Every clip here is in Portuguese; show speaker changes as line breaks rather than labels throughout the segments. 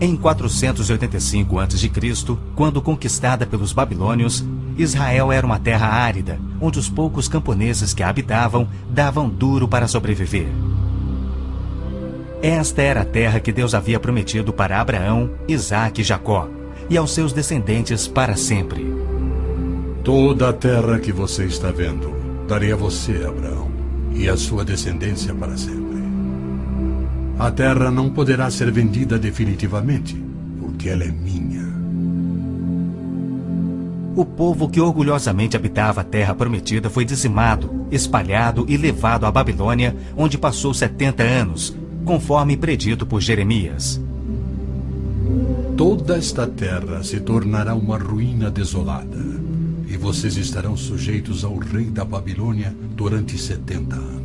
Em 485 a.C., quando conquistada pelos babilônios, Israel era uma terra árida, onde os poucos camponeses que a habitavam davam duro para sobreviver. Esta era a terra que Deus havia prometido para Abraão, Isaque e Jacó, e aos seus descendentes para sempre.
Toda a terra que você está vendo, darei a você, Abraão, e a sua descendência para sempre. A terra não poderá ser vendida definitivamente, porque ela é minha.
O povo que orgulhosamente habitava a terra prometida foi dizimado, espalhado e levado à Babilônia, onde passou 70 anos, conforme predito por Jeremias.
Toda esta terra se tornará uma ruína desolada, e vocês estarão sujeitos ao rei da Babilônia durante 70 anos.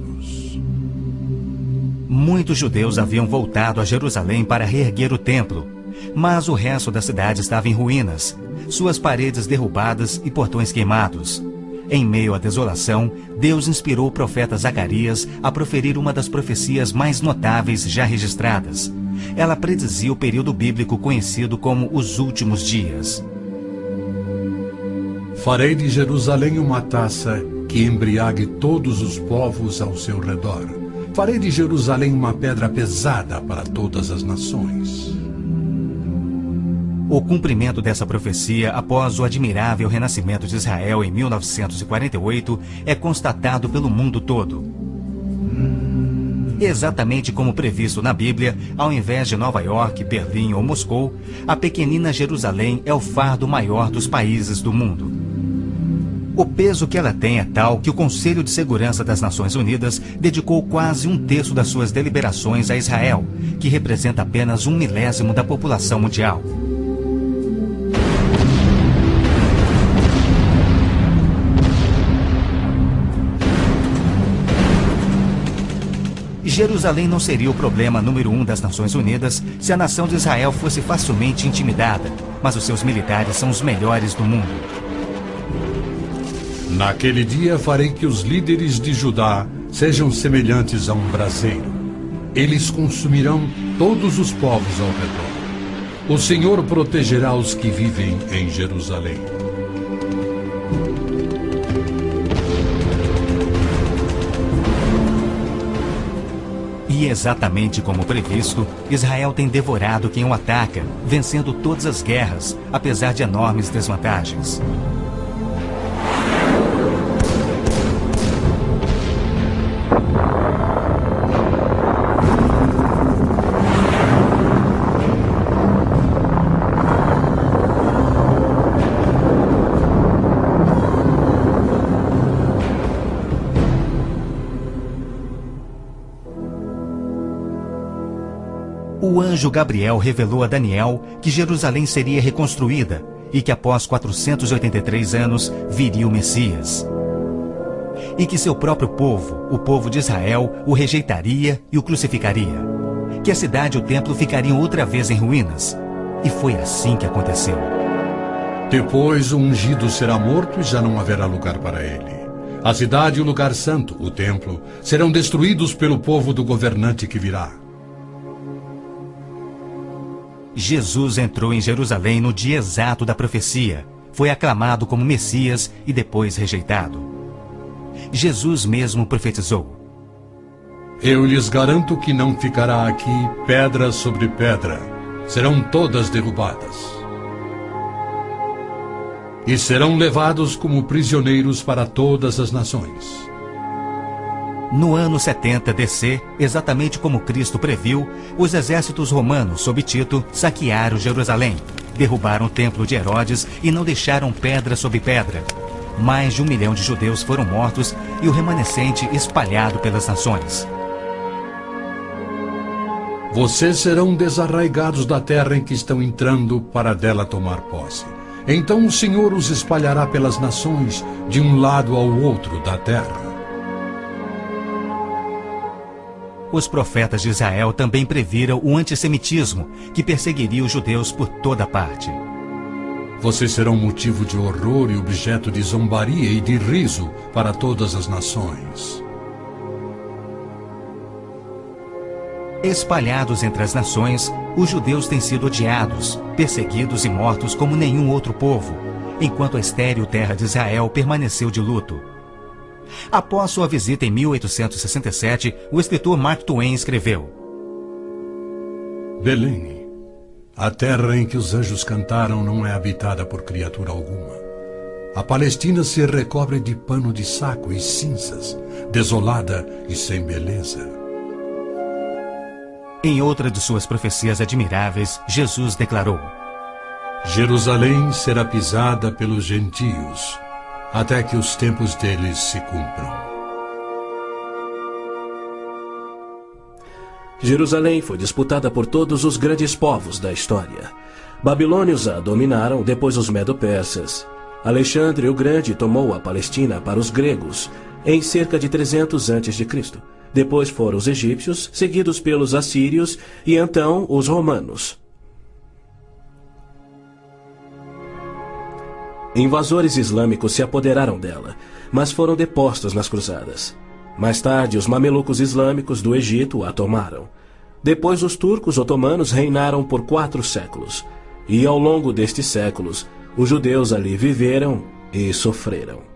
Muitos judeus haviam voltado a Jerusalém para reerguer o templo, mas o resto da cidade estava em ruínas, suas paredes derrubadas e portões queimados. Em meio à desolação, Deus inspirou o profeta Zacarias a proferir uma das profecias mais notáveis já registradas. Ela predizia o período bíblico conhecido como os últimos dias.
Farei de Jerusalém uma taça que embriague todos os povos ao seu redor. Farei de Jerusalém uma pedra pesada para todas as nações.
O cumprimento dessa profecia após o admirável renascimento de Israel em 1948 é constatado pelo mundo todo. Exatamente como previsto na Bíblia, ao invés de Nova York, Berlim ou Moscou, a pequenina Jerusalém é o fardo maior dos países do mundo. O peso que ela tem é tal que o Conselho de Segurança das Nações Unidas dedicou quase 1/3 das suas deliberações a Israel, que representa apenas 1/1000 da população mundial. Jerusalém não seria o problema número 1 das Nações Unidas se a nação de Israel fosse facilmente intimidada, mas os seus militares são os melhores do mundo.
Naquele dia farei que os líderes de Judá sejam semelhantes a um braseiro. Eles consumirão todos os povos ao redor. O Senhor protegerá os que vivem em Jerusalém.
E exatamente como previsto, Israel tem devorado quem o ataca, vencendo todas as guerras, apesar de enormes desvantagens. O anjo Gabriel revelou a Daniel que Jerusalém seria reconstruída e que após 483 anos viria o Messias. E que seu próprio povo, o povo de Israel, o rejeitaria e o crucificaria. Que a cidade e o templo ficariam outra vez em ruínas. E foi assim que aconteceu.
Depois o ungido será morto e já não haverá lugar para ele. A cidade e o lugar santo, o templo, serão destruídos pelo povo do governante que virá.
Jesus entrou em Jerusalém no dia exato da profecia, foi aclamado como Messias e depois rejeitado. Jesus mesmo profetizou:
Eu lhes garanto que não ficará aqui pedra sobre pedra, serão todas derrubadas. E serão levados como prisioneiros para todas as nações.
No ano 70 DC, exatamente como Cristo previu, os exércitos romanos, sob Tito, saquearam Jerusalém, derrubaram o templo de Herodes e não deixaram pedra sobre pedra. Mais de 1 milhão de judeus foram mortos e o remanescente espalhado pelas nações.
Vocês serão desarraigados da terra em que estão entrando para dela tomar posse. Então o Senhor os espalhará pelas nações, de um lado ao outro da terra.
Os profetas de Israel também previram o antissemitismo, que perseguiria os judeus por toda parte.
Vocês serão motivo de horror e objeto de zombaria e de riso para todas as nações.
Espalhados entre as nações, os judeus têm sido odiados, perseguidos e mortos como nenhum outro povo, enquanto a estéril terra de Israel permaneceu de luto. Após sua visita em 1867, o escritor Mark Twain escreveu:
Belém, a terra em que os anjos cantaram não é habitada por criatura alguma. A Palestina se recobre de pano de saco e cinzas, desolada e sem beleza.
Em outra de suas profecias admiráveis, Jesus declarou:
Jerusalém será pisada pelos gentios, até que os tempos deles se cumpram.
Jerusalém foi disputada por todos os grandes povos da história. Babilônios a dominaram, depois os medo-persas. Alexandre o Grande tomou a Palestina para os gregos em cerca de 300 a.C. Depois foram os egípcios, seguidos pelos assírios e então os romanos. Invasores islâmicos se apoderaram dela, mas foram depostos nas cruzadas. Mais tarde, os mamelucos islâmicos do Egito a tomaram. Depois, os turcos otomanos reinaram por 4 séculos. E ao longo destes séculos, os judeus ali viveram e sofreram.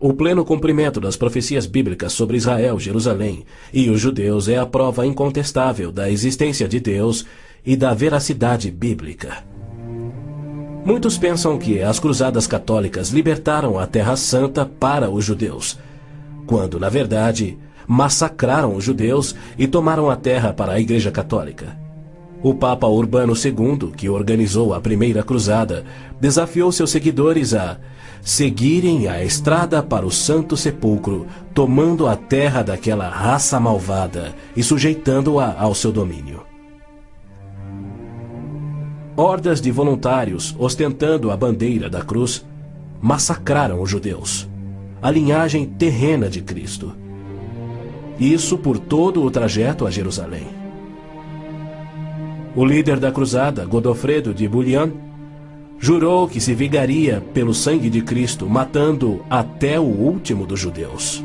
O pleno cumprimento das profecias bíblicas sobre Israel, Jerusalém e os judeus é a prova incontestável da existência de Deus e da veracidade bíblica. Muitos pensam que as cruzadas católicas libertaram a Terra Santa para os judeus, quando, na verdade, massacraram os judeus e tomaram a terra para a Igreja Católica. O Papa Urbano II, que organizou a primeira cruzada, desafiou seus seguidores a seguirem a estrada para o Santo Sepulcro, tomando a terra daquela raça malvada e sujeitando-a ao seu domínio. Hordas de voluntários, ostentando a bandeira da cruz, massacraram os judeus, a linhagem terrena de Cristo. Isso por todo o trajeto a Jerusalém. O líder da cruzada, Godofredo de Bouillon, jurou que se vingaria pelo sangue de Cristo, matando até o último dos judeus.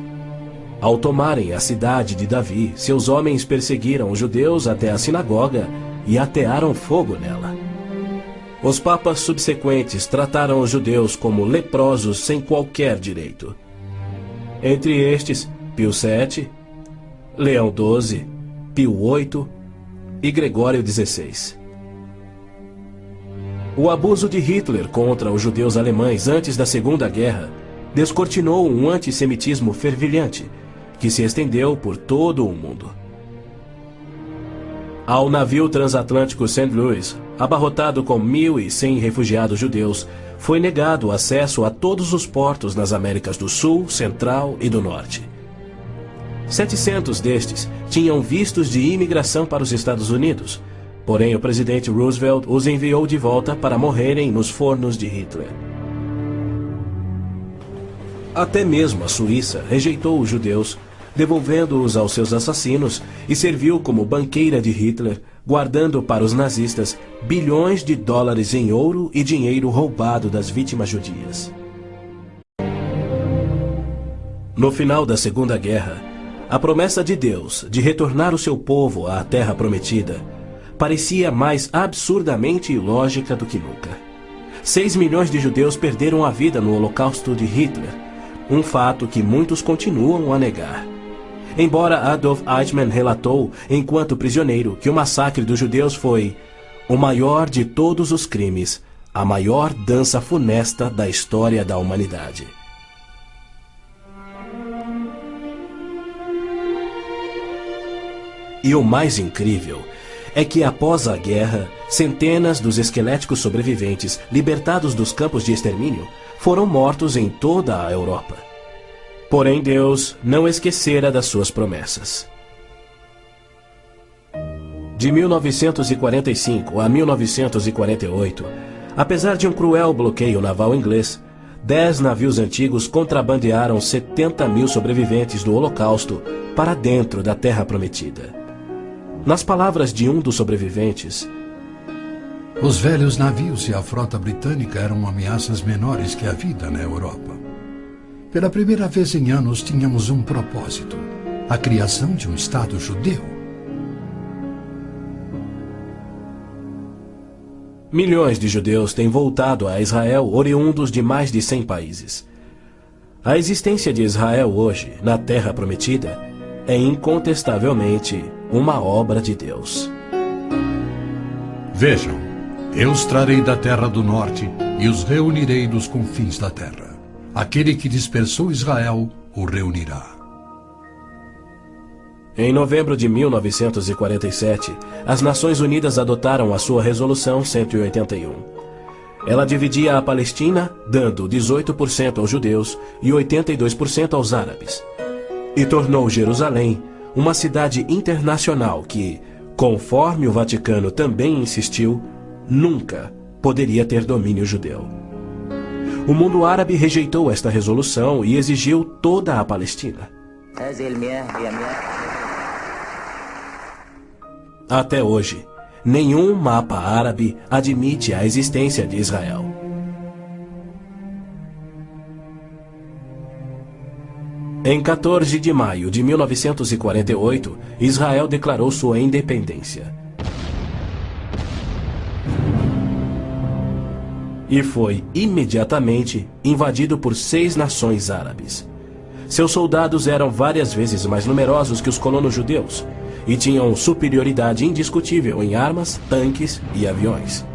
Ao tomarem a cidade de Davi, seus homens perseguiram os judeus até a sinagoga e atearam fogo nela. Os papas subsequentes trataram os judeus como leprosos sem qualquer direito. Entre estes, Pio VII, Leão XII, Pio VIII e Gregório XVI. O abuso de Hitler contra os judeus alemães antes da Segunda Guerra descortinou um antissemitismo fervilhante que se estendeu por todo o mundo. Ao navio transatlântico St. Louis, abarrotado com 1.100 refugiados judeus, foi negado acesso a todos os portos nas Américas do Sul, Central e do Norte. 700 destes tinham vistos de imigração para os Estados Unidos, porém o presidente Roosevelt os enviou de volta para morrerem nos fornos de Hitler. Até mesmo a Suíça rejeitou os judeus, devolvendo-os aos seus assassinos, e serviu como banqueira de Hitler, guardando para os nazistas bilhões de dólares em ouro e dinheiro roubado das vítimas judias. No final da Segunda Guerra, a promessa de Deus de retornar o seu povo à Terra Prometida parecia mais absurdamente ilógica do que nunca. 6 milhões de judeus perderam a vida no Holocausto de Hitler, um fato que muitos continuam a negar. Embora Adolf Eichmann relatou, enquanto prisioneiro, que o massacre dos judeus foi o maior de todos os crimes, a maior dança funesta da história da humanidade. E o mais incrível é que, após a guerra, centenas dos esqueléticos sobreviventes, libertados dos campos de extermínio, foram mortos em toda a Europa. Porém, Deus não esquecera das suas promessas. De 1945 a 1948, apesar de um cruel bloqueio naval inglês, 10 navios antigos contrabandearam 70 mil sobreviventes do Holocausto para dentro da Terra Prometida. Nas palavras de um dos sobreviventes,
os velhos navios e a frota britânica eram ameaças menores que a vida na Europa. Pela primeira vez em anos tínhamos um propósito: a criação de um Estado judeu.
Milhões de judeus têm voltado a Israel oriundos de mais de 100 países. A existência de Israel hoje, na Terra Prometida, é incontestavelmente uma obra de Deus.
Vejam, eu os trarei da terra do norte e os reunirei dos confins da terra. Aquele que dispersou Israel o reunirá.
Em novembro de 1947, as Nações Unidas adotaram a sua Resolução 181. Ela dividia a Palestina, dando 18% aos judeus e 82% aos árabes. E tornou Jerusalém uma cidade internacional que, conforme o Vaticano também insistiu, nunca poderia ter domínio judeu. O mundo árabe rejeitou esta resolução e exigiu toda a Palestina. Até hoje, nenhum mapa árabe admite a existência de Israel. Em 14 de maio de 1948, Israel declarou sua independência. E foi imediatamente invadido por 6 nações árabes. Seus soldados eram várias vezes mais numerosos que os colonos judeus e tinham superioridade indiscutível em armas, tanques e aviões.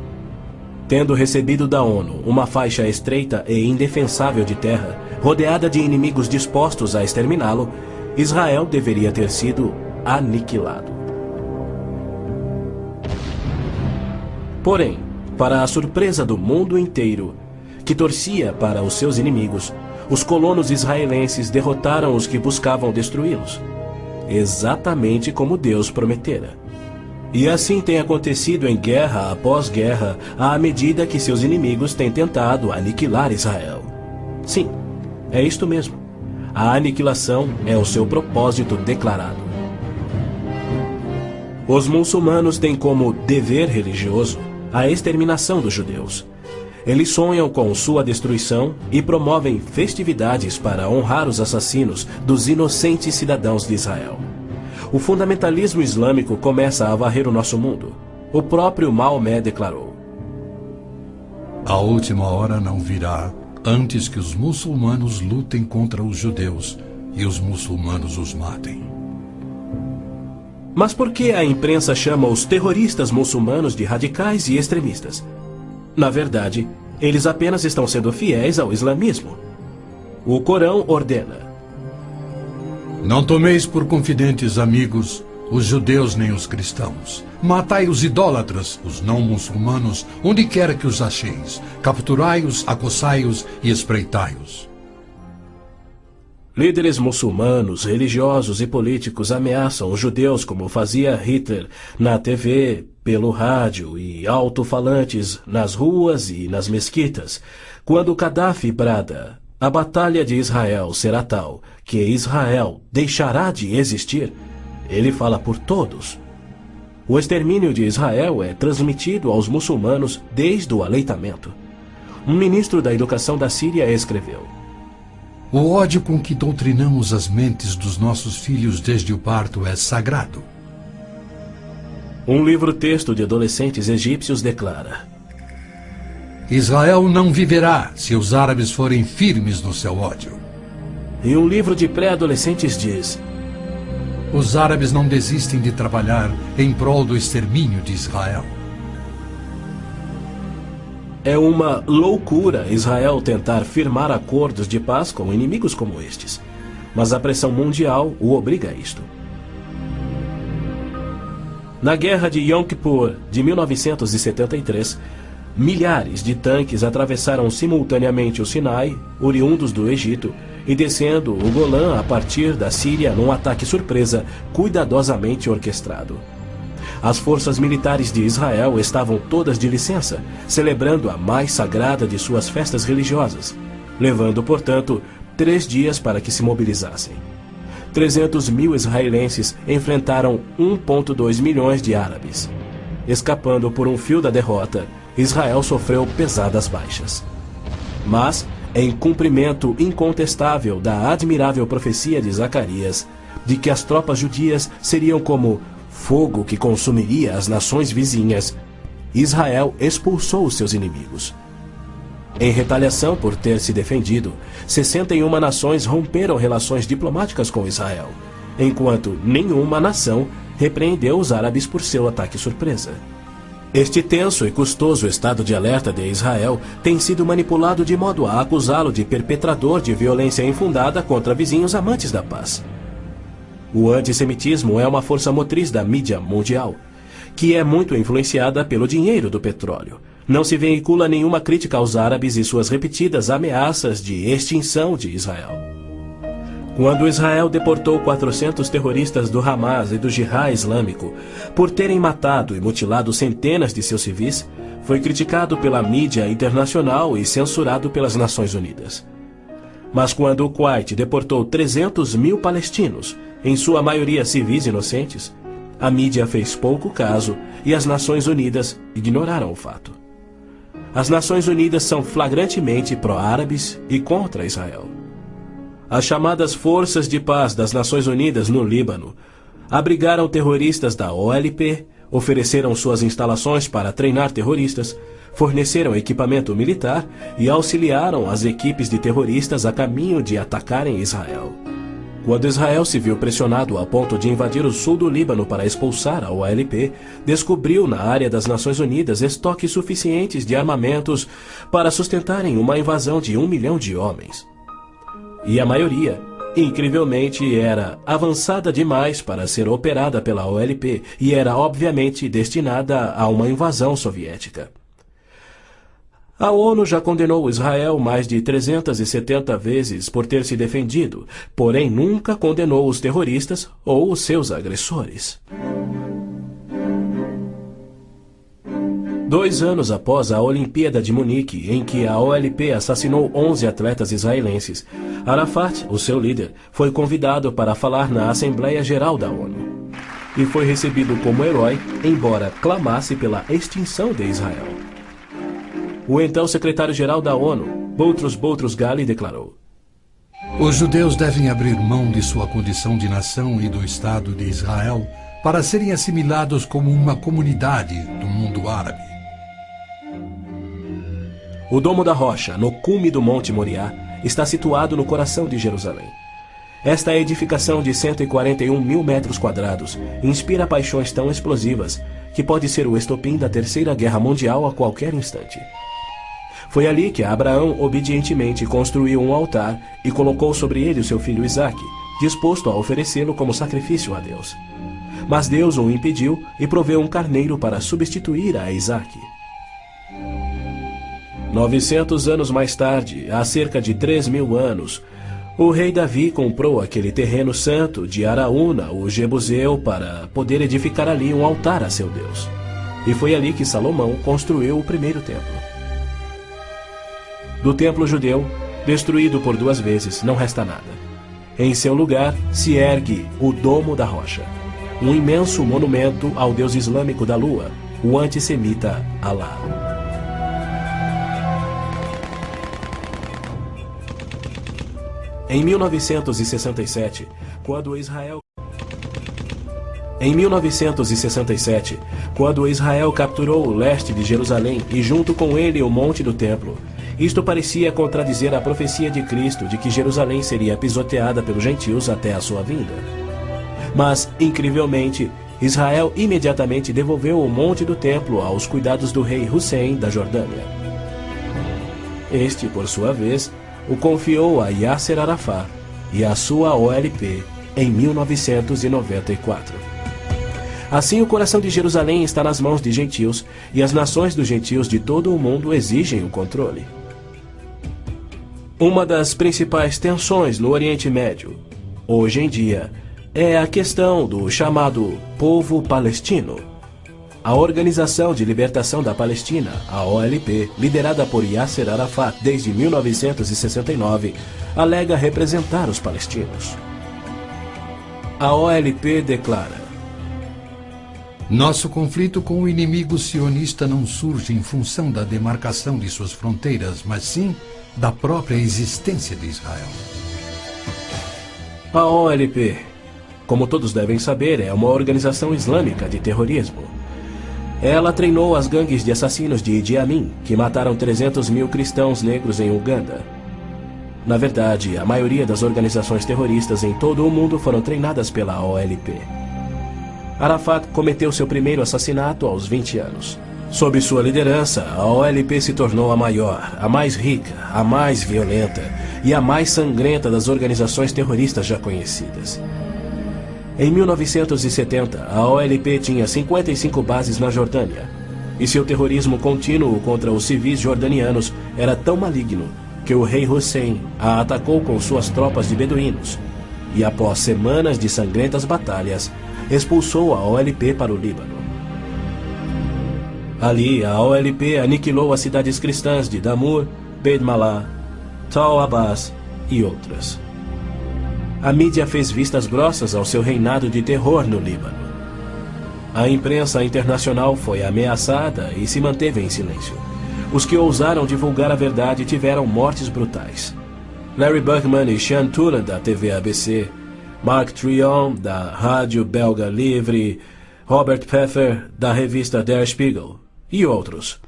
Tendo recebido da ONU uma faixa estreita e indefensável de terra, rodeada de inimigos dispostos a exterminá-lo, Israel deveria ter sido aniquilado. Porém, para a surpresa do mundo inteiro, que torcia para os seus inimigos, os colonos israelenses derrotaram os que buscavam destruí-los, exatamente como Deus prometera. E assim tem acontecido em guerra após guerra, à medida que seus inimigos têm tentado aniquilar Israel. Sim, é isto mesmo. A aniquilação é o seu propósito declarado. Os muçulmanos têm como dever religioso a exterminação dos judeus. Eles sonham com sua destruição e promovem festividades para honrar os assassinos dos inocentes cidadãos de Israel. O fundamentalismo islâmico começa a varrer o nosso mundo. O próprio Maomé declarou:
A última hora não virá antes que os muçulmanos lutem contra os judeus e os muçulmanos os matem.
Mas por que a imprensa chama os terroristas muçulmanos de radicais e extremistas? Na verdade, eles apenas estão sendo fiéis ao islamismo. O Corão ordena:
Não tomeis por confidentes amigos os judeus nem os cristãos. Matai os idólatras, os não muçulmanos, onde quer que os acheis. Capturai-os, acossai-os e espreitai-os.
Líderes muçulmanos, religiosos e políticos ameaçam os judeus como fazia Hitler na TV, pelo rádio e alto-falantes nas ruas e nas mesquitas. Quando Gaddafi brada: a batalha de Israel será tal que Israel deixará de existir, ele fala por todos. O extermínio de Israel é transmitido aos muçulmanos desde o aleitamento. Um ministro da educação da Síria escreveu:
O ódio com que doutrinamos as mentes dos nossos filhos desde o parto é sagrado.
Um livro-texto de adolescentes egípcios declara:
Israel não viverá se os árabes forem firmes no seu ódio.
E um livro de pré-adolescentes diz:
Os árabes não desistem de trabalhar em prol do extermínio de Israel.
É uma loucura Israel tentar firmar acordos de paz com inimigos como estes, mas a pressão mundial o obriga a isto. Na Guerra de Yom Kippur de 1973, milhares de tanques atravessaram simultaneamente o Sinai, oriundos do Egito, e descendo o Golã a partir da Síria num ataque surpresa cuidadosamente orquestrado. As forças militares de Israel estavam todas de licença, celebrando a mais sagrada de suas festas religiosas, levando, portanto, 3 dias para que se mobilizassem. 300 mil israelenses enfrentaram 1,2 milhões de árabes. Escapando por um fio da derrota, Israel sofreu pesadas baixas. Mas, em cumprimento incontestável da admirável profecia de Zacarias, de que as tropas judias seriam como fogo que consumiria as nações vizinhas, Israel expulsou os seus inimigos. Em retaliação por ter se defendido, 61 nações romperam relações diplomáticas com Israel, enquanto nenhuma nação repreendeu os árabes por seu ataque surpresa. Este tenso e custoso estado de alerta de Israel tem sido manipulado de modo a acusá-lo de perpetrador de violência infundada contra vizinhos amantes da paz. O antissemitismo é uma força motriz da mídia mundial, que é muito influenciada pelo dinheiro do petróleo. Não se veicula nenhuma crítica aos árabes e suas repetidas ameaças de extinção de Israel. Quando Israel deportou 400 terroristas do Hamas e do Jihad Islâmico por terem matado e mutilado centenas de seus civis, foi criticado pela mídia internacional e censurado pelas Nações Unidas. Mas quando o Kuwait deportou 300 mil palestinos, em sua maioria civis inocentes, a mídia fez pouco caso e as Nações Unidas ignoraram o fato. As Nações Unidas são flagrantemente pró-árabes e contra Israel. As chamadas Forças de Paz das Nações Unidas no Líbano abrigaram terroristas da OLP, ofereceram suas instalações para treinar terroristas, forneceram equipamento militar e auxiliaram as equipes de terroristas a caminho de atacarem Israel. Quando Israel se viu pressionado a ponto de invadir o sul do Líbano para expulsar a OLP, descobriu na área das Nações Unidas estoques suficientes de armamentos para sustentarem uma invasão de 1 milhão de homens. E a maioria, incrivelmente, era avançada demais para ser operada pela OLP e era obviamente destinada a uma invasão soviética. A ONU já condenou Israel mais de 370 vezes por ter se defendido, porém nunca condenou os terroristas ou os seus agressores. 2 anos após a Olimpíada de Munique, em que a OLP assassinou 11 atletas israelenses, Arafat, o seu líder, foi convidado para falar na Assembleia Geral da ONU. E foi recebido como herói, embora clamasse pela extinção de Israel. O então secretário-geral da ONU, Boutros Ghali, declarou:
Os judeus devem abrir mão de sua condição de nação e do Estado de Israel para serem assimilados como uma comunidade do mundo árabe.
O Domo da Rocha, no cume do Monte Moriá, está situado no coração de Jerusalém. Esta edificação de 141 mil metros quadrados inspira paixões tão explosivas que pode ser o estopim da Terceira Guerra Mundial a qualquer instante. Foi ali que Abraão obedientemente construiu um altar e colocou sobre ele o seu filho Isaque, disposto a oferecê-lo como sacrifício a Deus. Mas Deus o impediu e proveu um carneiro para substituir a Isaque. 900 anos mais tarde, há cerca de 3.000 anos, o rei Davi comprou aquele terreno santo de Araúna, o Jebuseu, para poder edificar ali um altar a seu Deus. E foi ali que Salomão construiu o primeiro templo. Do templo judeu, destruído por 2 vezes, não resta nada. Em seu lugar se ergue o Domo da Rocha, um imenso monumento ao deus islâmico da lua, o antissemita Alá. Em 1967, quando Israel capturou o leste de Jerusalém e junto com ele o Monte do Templo, isto parecia contradizer a profecia de Cristo de que Jerusalém seria pisoteada pelos gentios até a sua vinda. Mas, incrivelmente, Israel imediatamente devolveu o Monte do Templo aos cuidados do rei Hussein da Jordânia. Este, por sua vez, o confiou a Yasser Arafat e a sua OLP em 1994. Assim, o coração de Jerusalém está nas mãos de gentios e as nações dos gentios de todo o mundo exigem o controle. Uma das principais tensões no Oriente Médio, hoje em dia, é a questão do chamado povo palestino. A Organização de Libertação da Palestina, a OLP, liderada por Yasser Arafat desde 1969, alega representar os palestinos. A OLP declara:
Nosso conflito com o inimigo sionista não surge em função da demarcação de suas fronteiras, mas sim da própria existência de Israel.
A OLP, como todos devem saber, é uma organização islâmica de terrorismo. Ela treinou as gangues de assassinos de Idi Amin, que mataram 300 mil cristãos negros em Uganda. Na verdade, a maioria das organizações terroristas em todo o mundo foram treinadas pela OLP. Arafat cometeu seu primeiro assassinato aos 20 anos. Sob sua liderança, a OLP se tornou a maior, a mais rica, a mais violenta e a mais sangrenta das organizações terroristas já conhecidas. Em 1970, a OLP tinha 55 bases na Jordânia, e seu terrorismo contínuo contra os civis jordanianos era tão maligno que o rei Hussein a atacou com suas tropas de beduínos, e após semanas de sangrentas batalhas, expulsou a OLP para o Líbano. Ali, a OLP aniquilou as cidades cristãs de Damur, Beit Malá, Tal Abbas e outras. A mídia fez vistas grossas ao seu reinado de terror no Líbano. A imprensa internacional foi ameaçada e se manteve em silêncio. Os que ousaram divulgar a verdade tiveram mortes brutais. Larry Buckman e Sean Turan, da TV ABC, Mark Trion, da rádio belga Livre, Robert Pfeffer, da revista Der Spiegel, e outros.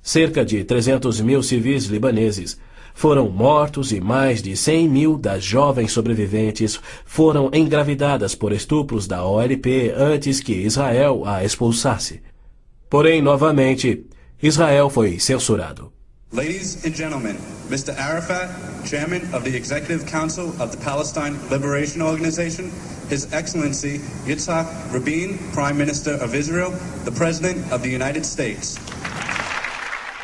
Cerca de 300 mil civis libaneses foram mortos e mais de 100 mil das jovens sobreviventes foram engravidadas por estupros da OLP antes que Israel a expulsasse. Porém, novamente, Israel foi censurado.
Ladies and gentlemen, Mr. Arafat, Chairman of the Executive Council of the Palestine Liberation Organization, His Excellency Yitzhak Rabin, Prime Minister of Israel, the President of the United States.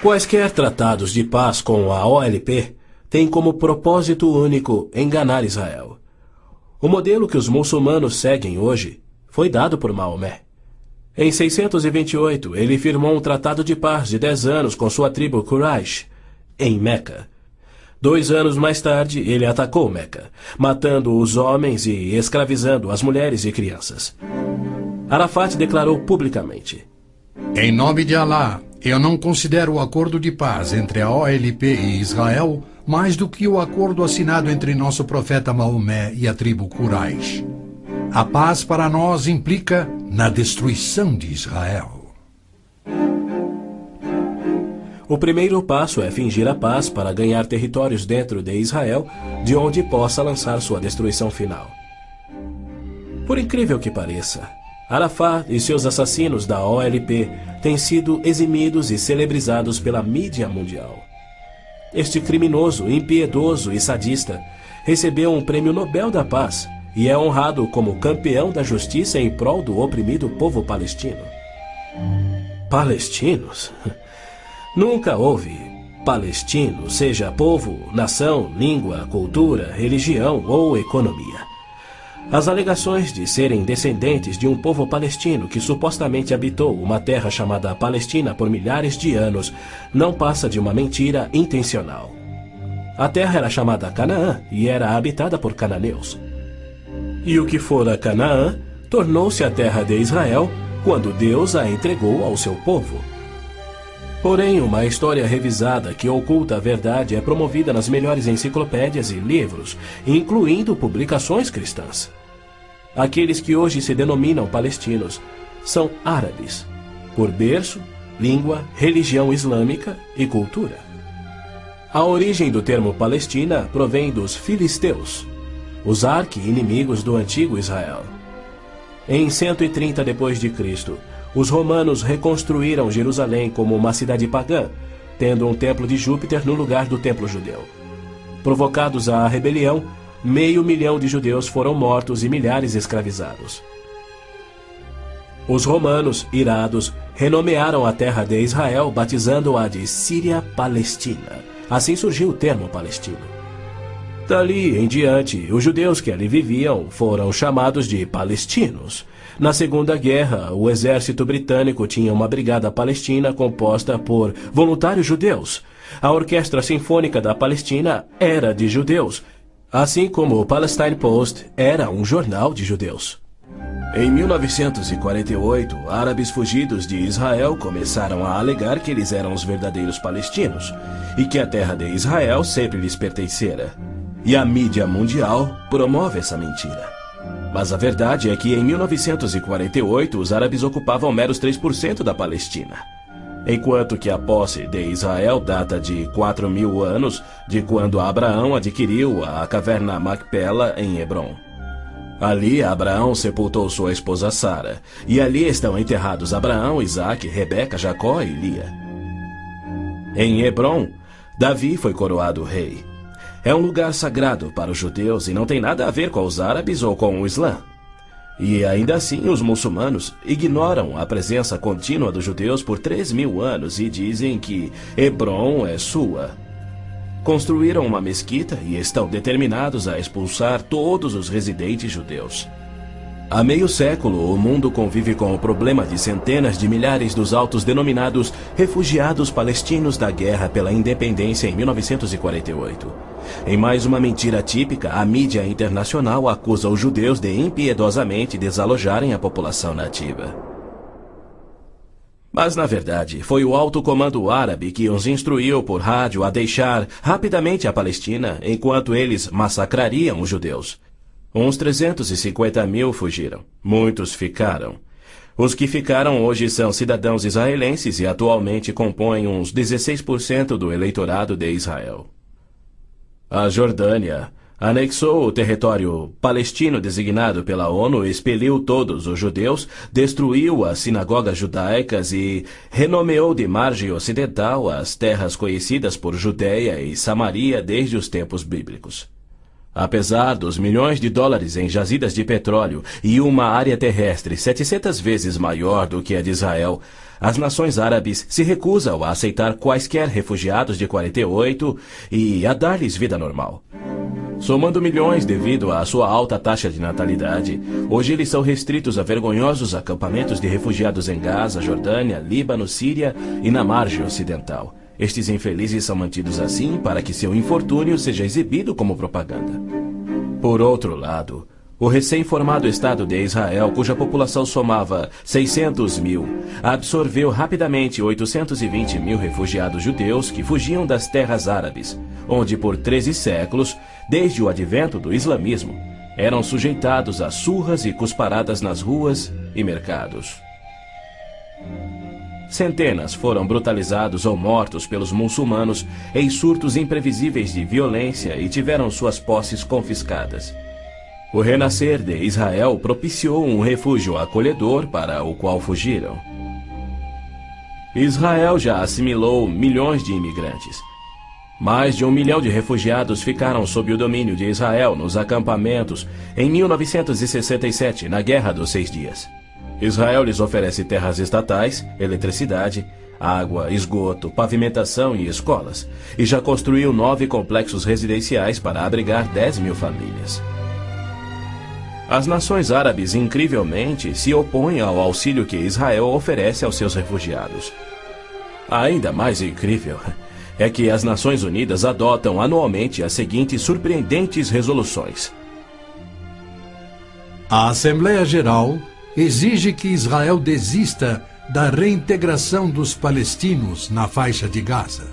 Quaisquer tratados de paz com a OLP têm como propósito único enganar Israel. O modelo que os muçulmanos seguem hoje foi dado por Maomé. Em 628, ele firmou um tratado de paz de 10 anos com sua tribo Quraysh, em Meca. 2 anos mais tarde, ele atacou Meca, matando os homens e escravizando as mulheres e crianças. Arafat declarou publicamente:
Em nome de Alá, eu não considero o acordo de paz entre a OLP e Israel mais do que o acordo assinado entre nosso profeta Maomé e a tribo Quraysh. A paz para nós implica na destruição de Israel.
O primeiro passo é fingir a paz para ganhar territórios dentro de Israel, de onde possa lançar sua destruição final. Por incrível que pareça, Arafat e seus assassinos da OLP têm sido eximidos e celebrizados pela mídia mundial. Este criminoso, impiedoso e sadista recebeu um prêmio Nobel da Paz e é honrado como campeão da justiça em prol do oprimido povo palestino. Palestinos? Nunca houve palestino, seja povo, nação, língua, cultura, religião ou economia. As alegações de serem descendentes de um povo palestino que supostamente habitou uma terra chamada Palestina por milhares de anos não passa de uma mentira intencional. A terra era chamada Canaã e era habitada por cananeus. E o que fora Canaã tornou-se a terra de Israel quando Deus a entregou ao seu povo. Porém, uma história revisada que oculta a verdade é promovida nas melhores enciclopédias e livros, incluindo publicações cristãs. Aqueles que hoje se denominam palestinos são árabes, por berço, língua, religião islâmica e cultura. A origem do termo Palestina provém dos filisteus, os arqui-inimigos do antigo Israel. Em 130 d.C., os romanos reconstruíram Jerusalém como uma cidade pagã, tendo um templo de Júpiter no lugar do templo judeu. Provocados à rebelião, 500.000 de judeus foram mortos e milhares escravizados. Os romanos, irados, renomearam a terra de Israel, batizando-a de Síria-Palestina. Assim surgiu o termo palestino. Dali em diante, os judeus que ali viviam foram chamados de palestinos. Na Segunda Guerra, o exército britânico tinha uma brigada palestina composta por voluntários judeus. A Orquestra Sinfônica da Palestina era de judeus, assim como o Palestine Post era um jornal de judeus. Em 1948, árabes fugidos de Israel começaram a alegar que eles eram os verdadeiros palestinos e que a terra de Israel sempre lhes pertencera. E a mídia mundial promove essa mentira. Mas a verdade é que em 1948 os árabes ocupavam meros 3% da Palestina. Enquanto que a posse de Israel data de 4.000 anos de quando Abraão adquiriu a caverna Macpela em Hebrom. Ali Abraão sepultou sua esposa Sara, e ali estão enterrados Abraão, Isaque, Rebeca, Jacó e Lia. Em Hebrom, Davi foi coroado rei. É um lugar sagrado para os judeus e não tem nada a ver com os árabes ou com o Islã. E ainda assim, os muçulmanos ignoram a presença contínua dos judeus por 3.000 anos e dizem que Hebrom é sua. Construíram uma mesquita e estão determinados a expulsar todos os residentes judeus. Há meio século, o mundo convive com o problema de centenas de milhares dos autodenominados refugiados palestinos da guerra pela independência em 1948. Em mais uma mentira típica, a mídia internacional acusa os judeus de impiedosamente desalojarem a população nativa. Mas, na verdade, foi o alto comando árabe que os instruiu por rádio a deixar rapidamente a Palestina enquanto eles massacrariam os judeus. Uns 350.000 fugiram. Muitos ficaram. Os que ficaram hoje são cidadãos israelenses e atualmente compõem uns 16% do eleitorado de Israel. A Jordânia anexou o território palestino designado pela ONU, expeliu todos os judeus, destruiu as sinagogas judaicas e renomeou de margem ocidental as terras conhecidas por Judeia e Samaria desde os tempos bíblicos. Apesar dos milhões de dólares em jazidas de petróleo e uma área terrestre 700 vezes maior do que a de Israel, as nações árabes se recusam a aceitar quaisquer refugiados de 48 e a dar-lhes vida normal. Somando milhões devido à sua alta taxa de natalidade, hoje eles são restritos a vergonhosos acampamentos de refugiados em Gaza, Jordânia, Líbano, Síria e na margem ocidental. Estes infelizes são mantidos assim para que seu infortúnio seja exibido como propaganda. Por outro lado, o recém-formado Estado de Israel, cuja população somava 600.000, absorveu rapidamente 820.000 refugiados judeus que fugiam das terras árabes, onde por 13 séculos, desde o advento do islamismo, eram sujeitados a surras e cusparadas nas ruas e mercados. Centenas foram brutalizados ou mortos pelos muçulmanos em surtos imprevisíveis de violência e tiveram suas posses confiscadas. O renascer de Israel propiciou um refúgio acolhedor para o qual fugiram. Israel já assimilou milhões de imigrantes. Mais de 1 milhão de refugiados ficaram sob o domínio de Israel nos acampamentos em 1967, na Guerra dos 6 Dias. Israel lhes oferece terras estatais, eletricidade, água, esgoto, pavimentação e escolas, e já construiu 9 complexos residenciais para abrigar 10.000 famílias. As nações árabes, incrivelmente, se opõem ao auxílio que Israel oferece aos seus refugiados. Ainda mais incrível é que as Nações Unidas adotam anualmente as seguintes surpreendentes resoluções.
A Assembleia Geral exige que Israel desista da reintegração dos palestinos na faixa de Gaza.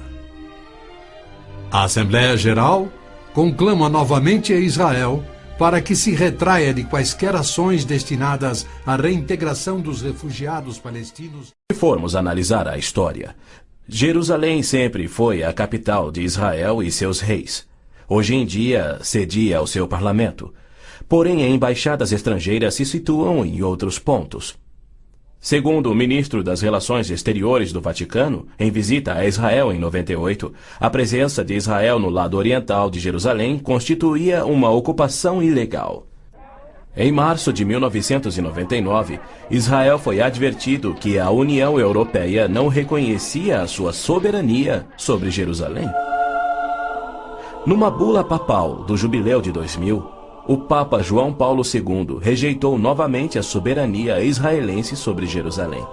A Assembleia Geral conclama novamente a Israel para que se retraia de quaisquer ações destinadas à reintegração dos refugiados palestinos.
Se formos analisar a história, Jerusalém sempre foi a capital de Israel e seus reis. Hoje em dia, cedia ao seu parlamento. Porém, embaixadas estrangeiras se situam em outros pontos. Segundo o ministro das Relações Exteriores do Vaticano, em visita a Israel em 98, a presença de Israel no lado oriental de Jerusalém constituía uma ocupação ilegal. Em março de 1999, Israel foi advertido que a União Europeia não reconhecia a sua soberania sobre Jerusalém. Numa bula papal do Jubileu de 2000, o Papa João Paulo II rejeitou novamente a soberania israelense sobre Jerusalém.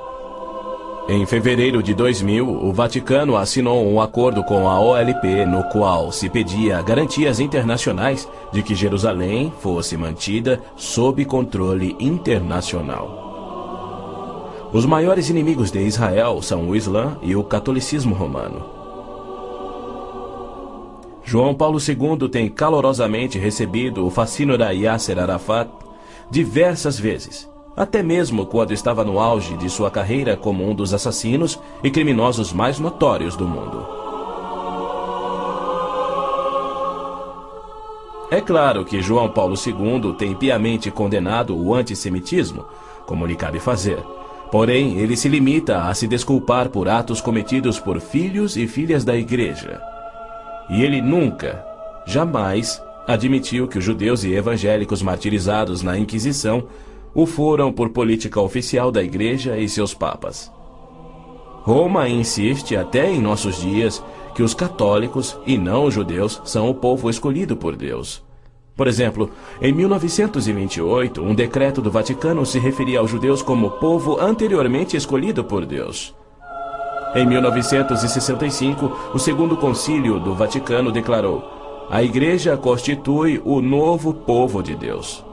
Em fevereiro de 2000, o Vaticano assinou um acordo com a OLP, no qual se pedia garantias internacionais de que Jerusalém fosse mantida sob controle internacional. Os maiores inimigos de Israel são o Islã e o catolicismo romano. João Paulo II tem calorosamente recebido o fascínora Yasser Arafat, diversas vezes, até mesmo quando estava no auge de sua carreira como um dos assassinos e criminosos mais notórios do mundo. É claro que João Paulo II tem piamente condenado o antissemitismo, como lhe cabe fazer. Porém, ele se limita a se desculpar por atos cometidos por filhos e filhas da Igreja. E ele nunca, jamais, admitiu que os judeus e evangélicos martirizados na Inquisição o foram por política oficial da Igreja e seus papas. Roma insiste até em nossos dias que os católicos e não os judeus são o povo escolhido por Deus. Por exemplo, em 1928, um decreto do Vaticano se referia aos judeus como povo anteriormente escolhido por Deus. Em 1965, o Segundo Concílio do Vaticano declarou: a Igreja constitui o novo povo de Deus.